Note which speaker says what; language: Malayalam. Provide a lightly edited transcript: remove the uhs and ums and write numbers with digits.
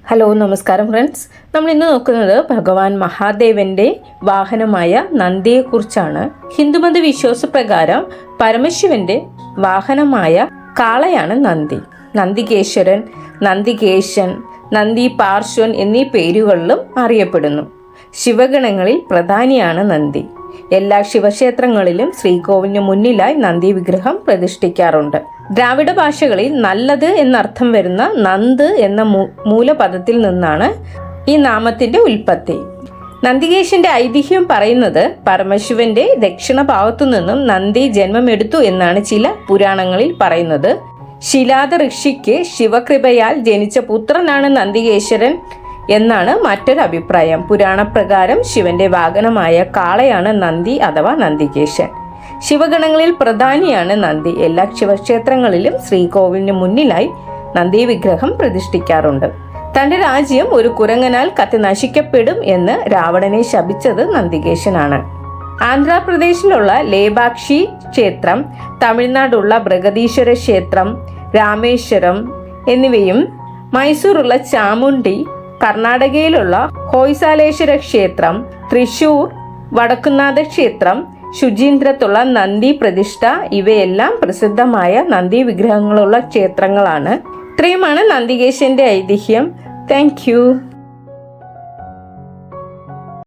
Speaker 1: ഹലോ നമസ്കാരം ഫ്രണ്ട്സ്. നമ്മൾ ഇന്ന് നോക്കുന്നത് ഭഗവാൻ മഹാദേവന്റെ വാഹനമായ നന്ദിയെക്കുറിച്ചാണ്. ഹിന്ദുമത വിശ്വാസപ്രകാരം പരമശിവന്റെ വാഹനമായ കാളയാണ് നന്ദി. നന്ദികേശ്വരൻ, നന്ദികേശൻ, നന്ദി പാർശ്വൻ എന്നീ പേരുകളിലും അറിയപ്പെടുന്നു. ശിവഗണങ്ങളിൽ പ്രധാനിയാണ് നന്ദി. എല്ലാ ശിവക്ഷേത്രങ്ങളിലും ശ്രീകോവിലിന് മുന്നിലായി നന്ദി വിഗ്രഹം പ്രതിഷ്ഠിക്കാറുണ്ട്. ദ്രാവിഡ ഭാഷകളിൽ നല്ലത് എന്നർത്ഥം വരുന്ന നന്ദ് എന്ന മൂലപദത്തിൽ നിന്നാണ് ഈ നാമത്തിന്റെ ഉൽപ്പത്തി. നന്ദികേശന്റെ ഐതിഹ്യം പറയുന്നത് പരമശിവന്റെ ദക്ഷിണ ഭാഗത്തു നിന്നും നന്ദി ജന്മമെടുത്തു എന്നാണ് ചില പുരാണങ്ങളിൽ പറയുന്നത്. ശിലാദ ഋഷിക്ക് ശിവകൃപയാൽ ജനിച്ച പുത്രനാണ് നന്ദികേശ്വരൻ എന്നാണ് മറ്റൊരു അഭിപ്രായം. പുരാണപ്രകാരം ശിവന്റെ വാഹനമായ കാളയാണ് നന്ദി അഥവാ നന്ദികേശൻ. ശിവഗണങ്ങളിൽ പ്രധാനിയാണ് നന്ദി. എല്ലാ ശിവക്ഷേത്രങ്ങളിലും ശ്രീകോവിലിന് മുന്നിലായി നന്ദി വിഗ്രഹം പ്രതിഷ്ഠിക്കാറുണ്ട്. തന്റെ രാജ്യം ഒരു കുരങ്ങനാൽ കത്തി നശിക്കപ്പെടും എന്ന് രാവണനെ ശപിച്ചത് നന്ദികേശനാണ്. ആന്ധ്രാപ്രദേശിലുള്ള ലേബാക്ഷി ക്ഷേത്രം, തമിഴ്നാടുള്ള ബൃഹദീശ്വര ക്ഷേത്രം, രാമേശ്വരം എന്നിവയും, മൈസൂറുള്ള ചാമുണ്ഡി, കർണാടകയിലുള്ള ഹോയ്സാലേശ്വര ക്ഷേത്രം, തൃശൂർ വടക്കുന്നാഥ ക്ഷേത്രം, ശുചീന്ദ്രത്തുള്ള നന്ദി പ്രതിഷ്ഠ ഇവയെല്ലാം പ്രസിദ്ധമായ നന്ദി വിഗ്രഹങ്ങളുള്ള ക്ഷേത്രങ്ങളാണ്. ഇത്രയുമാണ് നന്ദികേശന്റെ ഐതിഹ്യം. താങ്ക്